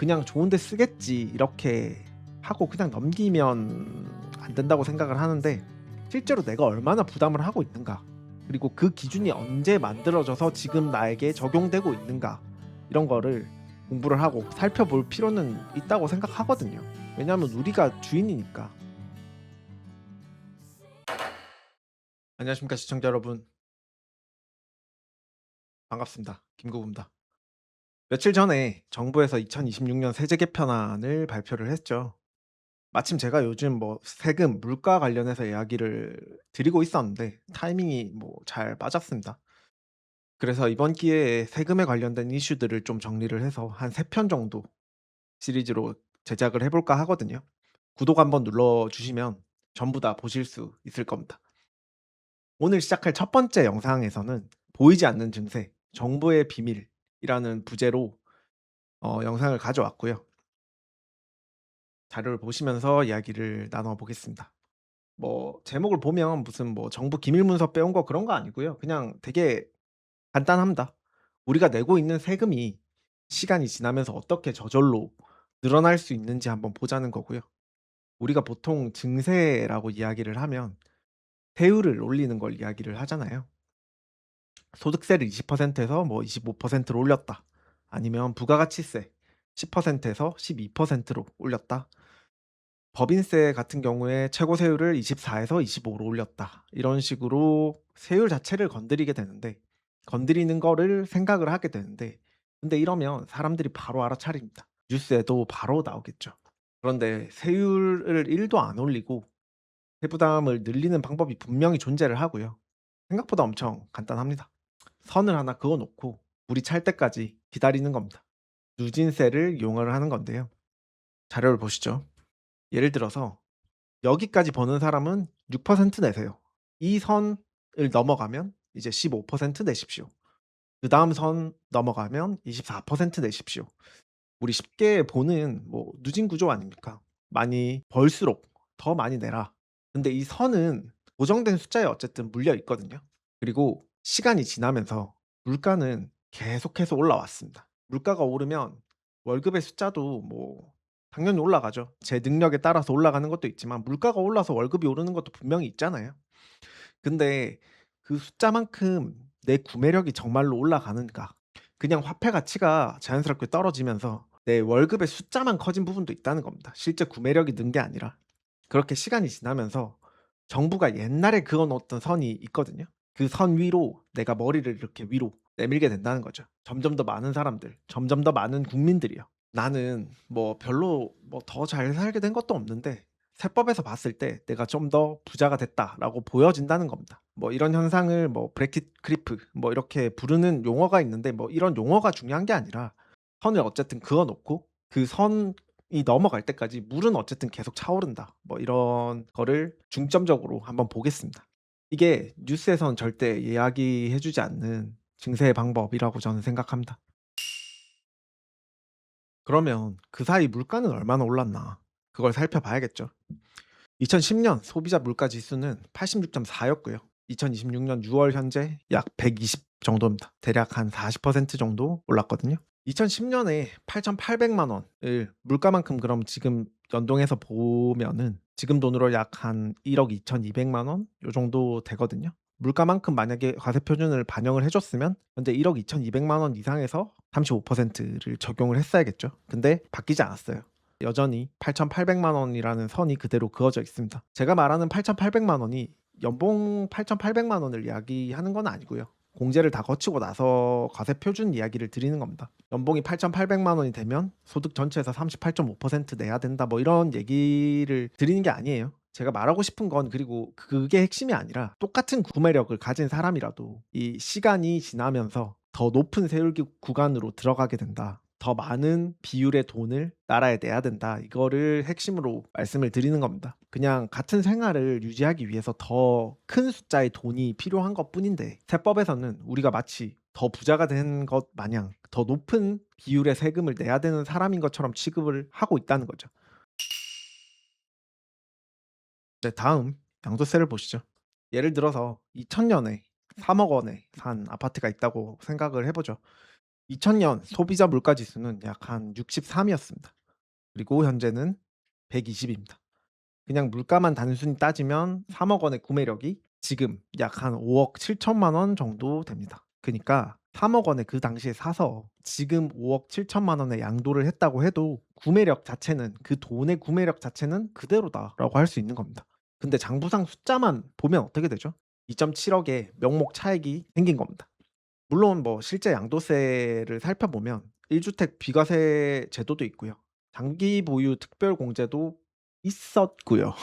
'그냥 좋은 데 쓰겠지.' 이렇게 하고 그냥 넘기면 안 된다고 생각을 하는데, 실제로 내가 얼마나 부담을 하고 있는가, 그리고 그 기준이 언제 만들어져서 지금 나에게 적용되고 있는가, 이런 거를 공부를 하고 살펴볼 필요는 있다고 생각하거든요. 왜냐하면 우리가 주인이니까. 안녕하십니까 시청자 여러분. 반갑습니다. 김구구입니다. 며칠 전에 정부에서 2026년 세제 개편안을 발표를 했죠. 마침 제가 요즘 뭐 세금, 물가 관련해서 이야기를 드리고 있었는데 타이밍이 뭐 잘 맞았습니다. 그래서 이번 기회에 세금에 관련된 이슈들을 좀 정리를 해서 한 3편 정도 시리즈로 제작을 해 볼까 하거든요. 구독 한번 눌러 주시면 전부 다 보실 수 있을 겁니다. 오늘 시작할 첫 번째 영상에서는 보이지 않는 증세, 정부의 비밀이라는 부제로 영상을 가져왔고요. 자료를 보시면서 이야기를 나눠 보겠습니다. 뭐 제목을 보면 무슨 뭐 정부 기밀 문서 빼온 거 그런 거 아니고요. 그냥 되게 간단합니다. 우리가 내고 있는 세금이 시간이 지나면서 어떻게 저절로 늘어날 수 있는지 한번 보자는 거고요. 우리가 보통 증세라고 이야기를 하면 세율을 올리는 걸 이야기를 하잖아요. 소득세를 20%에서 뭐 25%로 올렸다. 아니면 부가가치세 10%에서 12%로 올렸다. 법인세 같은 경우에 최고 세율을 24에서 25로 올렸다. 이런 식으로 세율 자체를 건드리게 되는데, 건드리는 거를 생각을 하게 되는데, 근데 이러면 사람들이 바로 알아차립니다. 뉴스에도 바로 나오겠죠. 그런데 세율을 1도 안 올리고 세부담을 늘리는 방법이 분명히 존재를 하고요. 생각보다 엄청 간단합니다. 선을 하나 그어 놓고 물이 찰 때까지 기다리는 겁니다. 누진세를 이용을 하는 건데요. 자료를 보시죠. 예를 들어서 여기까지 버는 사람은 6% 내세요. 이 선을 넘어가면 이제 15% 내십시오. 그다음 선 넘어가면 24% 내십시오. 우리 쉽게 보는 뭐 누진 구조 아닙니까? 많이 벌수록 더 많이 내라. 근데 이 선은 고정된 숫자에 어쨌든 물려 있거든요. 그리고 시간이 지나면서 물가는 계속해서 올라왔습니다. 물가가 오르면 월급의 숫자도 뭐 당연히 올라가죠. 제 능력에 따라서 올라가는 것도 있지만 물가가 올라서 월급이 오르는 것도 분명히 있잖아요. 근데 그 숫자만큼 내 구매력이 정말로 올라가는가? 그냥 화폐 가치가 자연스럽게 떨어지면서 내 월급의 숫자만 커진 부분도 있다는 겁니다. 실제 구매력이 는 게 아니라. 그렇게 시간이 지나면서 정부가 옛날에 그어 놓았던 선이 있거든요. 그 선 위로 내가 머리를 이렇게 위로 내밀게 된다는 거죠. 점점 더 많은 사람들, 점점 더 많은 국민들이요. 나는 뭐 별로 뭐 더 잘 살게 된 것도 없는데 세법에서 봤을 때 '내가 좀 더 부자가 됐다.'라고 보여진다는 겁니다. 뭐 이런 현상을 뭐 브래킷 크리프 뭐 이렇게 부르는 용어가 있는데, 뭐 이런 용어가 중요한 게 아니라 선을 어쨌든 그어 놓고 그 선이 넘어갈 때까지 물은 어쨌든 계속 차오른다. 뭐 이런 거를 중점적으로 한번 보겠습니다. 이게 뉴스에선 절대 이야기해 주지 않는 증세의 방법이라고 저는 생각합니다. 그러면 그 사이 물가는 얼마나 올랐나, 그걸 살펴봐야겠죠. 2010년 소비자 물가 지수는 86.4 였고요. 2026년 6월 현재 약 120 정도입니다. 대략 한 40% 정도 올랐거든요. 2010년에 8,800만 원을 물가만큼 그럼 지금 연동해서 보면은 지금 돈으로 약 한 1억 2,200만 원 요 정도 되거든요. 물가만큼 만약에 과세 표준을 반영을 해 줬으면 현재 1억 2,200만 원 이상에서 35%를 적용을 했어야겠죠. 근데 바뀌지 않았어요. 여전히 8,800만 원이라는 선이 그대로 그어져 있습니다. 제가 말하는 8,800만 원이 연봉 8,800만 원을 이야기하는 건 아니고요. 공제를 다 거치고 나서 과세 표준 이야기를 드리는 겁니다. 연봉이 8,800만 원이 되면 소득 전체에서 38.5% 내야 된다, 뭐 이런 얘기를 드리는 게 아니에요. 제가 말하고 싶은 건, 그리고 그게 핵심이 아니라 똑같은 구매력을 가진 사람이라도 이 시간이 지나면서 더 높은 세율 구간으로 들어가게 된다. 더 많은 비율의 돈을 나라에 내야 된다. 이거를 핵심으로 말씀을 드리는 겁니다. 그냥 같은 생활을 유지하기 위해서 더 큰 숫자의 돈이 필요한 것뿐인데, 세법에서는 우리가 마치 더 부자가 된 것 마냥 더 높은 비율의 세금을 내야 되는 사람인 것처럼 취급을 하고 있다는 거죠. 네, 다음 양도세를 보시죠. 예를 들어서 2000년에 3억 원에 산 아파트가 있다고 생각을 해 보죠. 2000년 소비자 물가 지수는 약 한 63이었습니다. 그리고 현재는 120입니다. 그냥 물가만 단순히 따지면 3억 원의 구매력이 지금 약 한 5억 7천만 원 정도 됩니다. 그니까 3억 원에 그 당시에 사서 지금 5억 7천만 원의 양도를 했다고 해도 구매력 자체는, 그 돈의 구매력 자체는 그대로다라고 할 수 있는 겁니다. 근데 장부상 숫자만 보면 어떻게 되죠? 2.7억의 명목 차익이 생긴 겁니다. 물론 뭐 실제 양도세를 살펴보면 1주택 비과세 제도도 있고요. 장기 보유 특별 공제도 있었고요.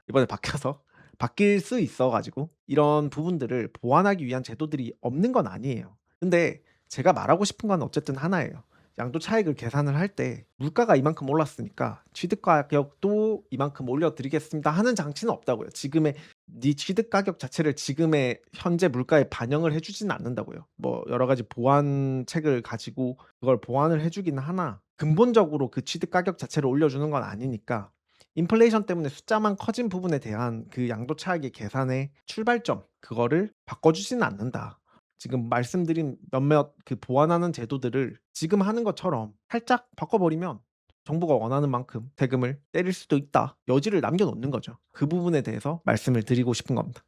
이번에 바뀌어서 바뀔 수 있어 가지고 이런 부분들을 보완하기 위한 제도들이 없는 건 아니에요. 근데 제가 말하고 싶은 건 어쨌든 하나예요. 양도 차익을 계산을 할 때 물가가 이만큼 올랐으니까 취득 가격도 이만큼 올려 드리겠습니다 하는 장치는 없다고요. 지금의 네 취득 가격 자체를 지금의 현재 물가에 반영을 해 주지는 않는다고요. 뭐 여러 가지 보완책을 가지고 그걸 보완을 해 주기는 하나 근본적으로 그 취득 가격 자체를 올려 주는 건 아니니까 인플레이션 때문에 숫자만 커진 부분에 대한 그 양도 차익의 계산의 출발점, 그거를 바꿔 주지는 않는다. 지금 말씀드린 몇몇 그 보완하는 제도들을 지금 하는 것처럼 살짝 바꿔 버리면 정부가 원하는 만큼 세금을 때릴 수도 있다. 여지를 남겨 놓는 거죠. 그 부분에 대해서 말씀을 드리고 싶은 겁니다.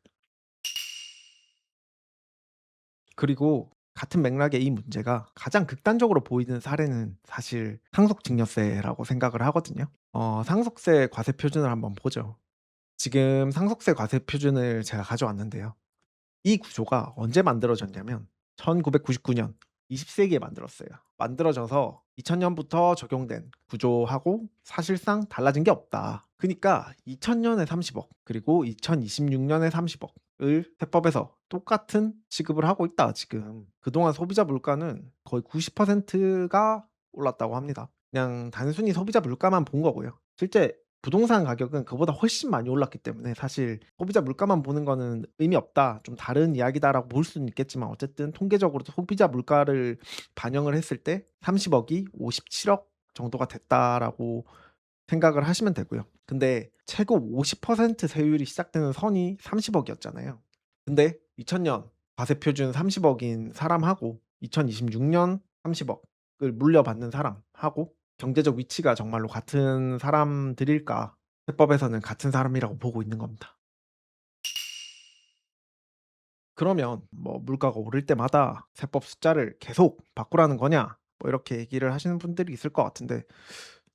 그리고 같은 맥락의 이 문제가 가장 극단적으로 보이는 사례는 사실 상속증여세라고 생각을 하거든요. 상속세 과세 표준을 한번 보죠. 지금 상속세 과세 표준을 제가 가져왔는데요. 이 구조가 언제 만들어졌냐면 1999년 20세기에 만들었어요. 만들어져서 2000년부터 적용된 구조하고 사실상 달라진 게 없다. 그니까 2000년에 30억 그리고 2026년에 30억을 세법에서 똑같은 취급을 하고 있다 지금. 그동안 소비자 물가는 거의 90%가 올랐다고 합니다. 그냥 단순히 소비자 물가만 본 거고요. 실제 부동산 가격은 그보다 훨씬 많이 올랐기 때문에 사실 '소비자 물가만 보는 거는 의미 없다. 좀 다른 이야기다.'라고 볼 수는 있겠지만 어쨌든 통계적으로 소비자 물가를 반영을 했을 때 30억이 57억 정도가 됐다라고 생각을 하시면 되고요. 근데 최고 50% 세율이 시작되는 선이 30억이었잖아요. 근데 2000년 과세 표준 30억인 사람하고 2026년 30억을 물려받는 사람하고 경제적 위치가 정말로 같은 사람들일까? 세법에서는 같은 사람이라고 보고 있는 겁니다. 그러면 뭐 "물가가 오를 때마다 세법 숫자를 계속 바꾸라는 거냐?" 뭐 이렇게 얘기를 하시는 분들이 있을 것 같은데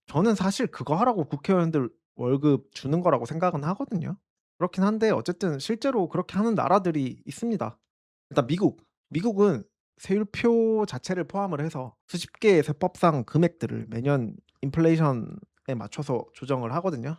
저는 사실 그거 하라고 국회의원들 월급 주는 거라고 생각은 하거든요. 그렇긴 한데 어쨌든 실제로 그렇게 하는 나라들이 있습니다. 일단 미국은 세율표 자체를 포함을 해서 수십 개의 세법상 금액들을 매년 인플레이션에 맞춰서 조정을 하거든요.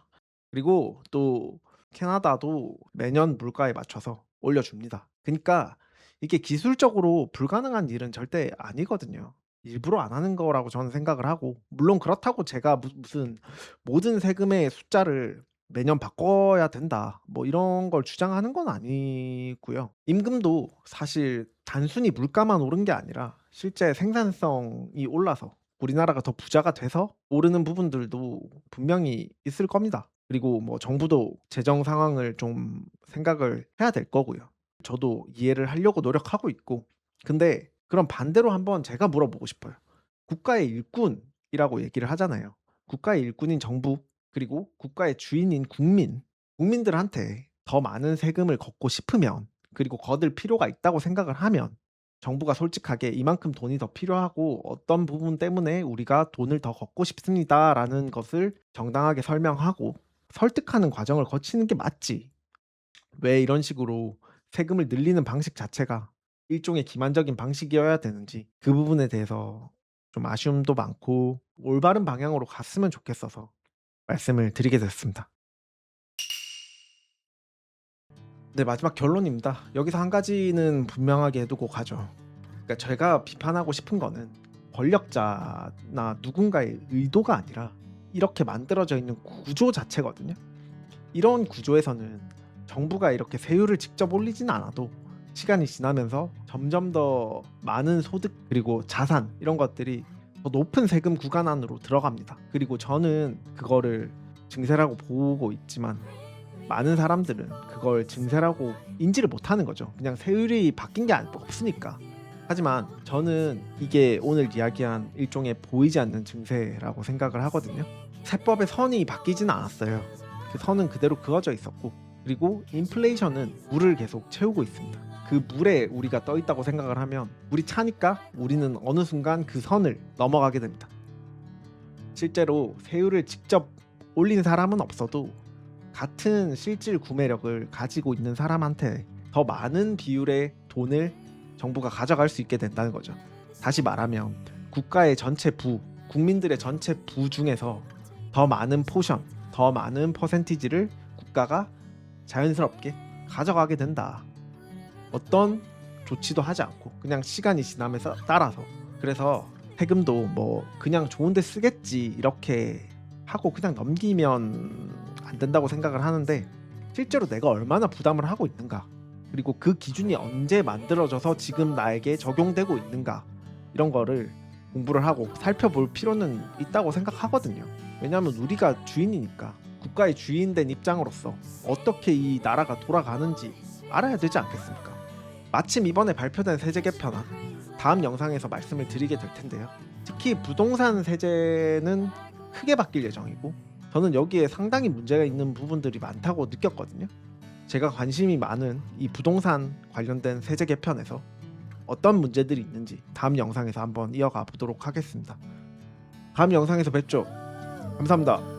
그리고 또 캐나다도 매년 물가에 맞춰서 올려줍니다. 그니까 이게 기술적으로 불가능한 일은 절대 아니거든요. 일부러 안 하는 거라고 저는 생각을 하고 물론 그렇다고 제가 무슨 모든 세금의 숫자를 매년 바꿔야 된다 뭐 이런 걸 주장하는 건 아니고요. 임금도 사실 단순히 물가만 오른 게 아니라 실제 생산성이 올라서 우리나라가 더 부자가 돼서 오르는 부분들도 분명히 있을 겁니다. 그리고 뭐 정부도 재정 상황을 좀 생각을 해야 될 거고요. 저도 이해를 하려고 노력하고 있고 근데 그럼 반대로 한번 제가 물어보고 싶어요. 국가의 일꾼이라고 얘기를 하잖아요. 국가의 일꾼인 정부 그리고 국가의 주인인 국민들한테 더 많은 세금을 걷고 싶으면 그리고 거둘 필요가 있다고 생각을 하면 정부가 솔직하게 "이만큼 돈이 더 필요하고 어떤 부분 때문에 우리가 돈을 더 걷고 싶습니다."라는 것을 정당하게 설명하고 설득하는 과정을 거치는 게 맞지. 왜 이런 식으로 세금을 늘리는 방식 자체가 일종의 기만적인 방식이어야 되는지 그 부분에 대해서 좀 아쉬움도 많고 올바른 방향으로 갔으면 좋겠어서 말씀을 드리게 됐습니다. 네 마지막 결론입니다. 여기서 한 가지는 분명하게 해 두고 가죠. 그러니까 제가 비판하고 싶은 거는 권력자나 누군가의 의도가 아니라 이렇게 만들어져 있는 구조 자체거든요. 이런 구조에서는 정부가 이렇게 세율을 직접 올리진 않아도 시간이 지나면서 점점 더 많은 소득 그리고 자산 이런 것들이 더 높은 세금 구간 안으로 들어갑니다. 그리고 저는 그거를 증세라고 보고 있지만 많은 사람들은 그걸 증세라고 인지를 못하는 거죠. 그냥 세율이 바뀐 게 없으니까. 하지만 저는 이게 오늘 이야기한 일종의 보이지 않는 증세라고 생각을 하거든요. 세법의 선이 바뀌진 않았어요. 그 선은 그대로 그어져 있었고, 그리고 인플레이션은 물을 계속 채우고 있습니다. 그 물에 우리가 떠 있다고 생각을 하면 물이 차니까 우리는 어느 순간 그 선을 넘어가게 됩니다. 실제로 세율을 직접 올린 사람은 없어도 같은 실질 구매력을 가지고 있는 사람한테 더 많은 비율의 돈을 정부가 가져갈 수 있게 된다는 거죠. 다시 말하면 국가의 전체 부, 국민들의 전체 부 중에서 더 많은 포션, 더 많은 퍼센티지를 국가가 자연스럽게 가져가게 된다. 어떤 조치도 하지 않고 그냥 시간이 지나면서 따라서. 그래서 세금도 뭐 그냥 좋은 데 쓰겠지 이렇게 하고 그냥 넘기면 안 된다고 생각을 하는데, 실제로 내가 얼마나 부담을 하고 있는가, 그리고 그 기준이 언제 만들어져서 지금 나에게 적용되고 있는가, 이런 거를 공부를 하고 살펴볼 필요는 있다고 생각하거든요. 왜냐하면 우리가 주인이니까, 국가의 주인된 입장으로서 어떻게 이 나라가 돌아가는지 알아야 되지 않겠습니까? 마침 이번에 발표된 세제 개편안, 다음 영상에서 말씀을 드리게 될 텐데요. 특히 부동산 세제는 크게 바뀔 예정이고, 저는 여기에 상당히 문제가 있는 부분들이 많다고 느꼈거든요. 제가 관심이 많은 이 부동산 관련된 세제 개편에서 어떤 문제들이 있는지 다음 영상에서 한번 이어가 보도록 하겠습니다. 다음 영상에서 뵙죠. 감사합니다.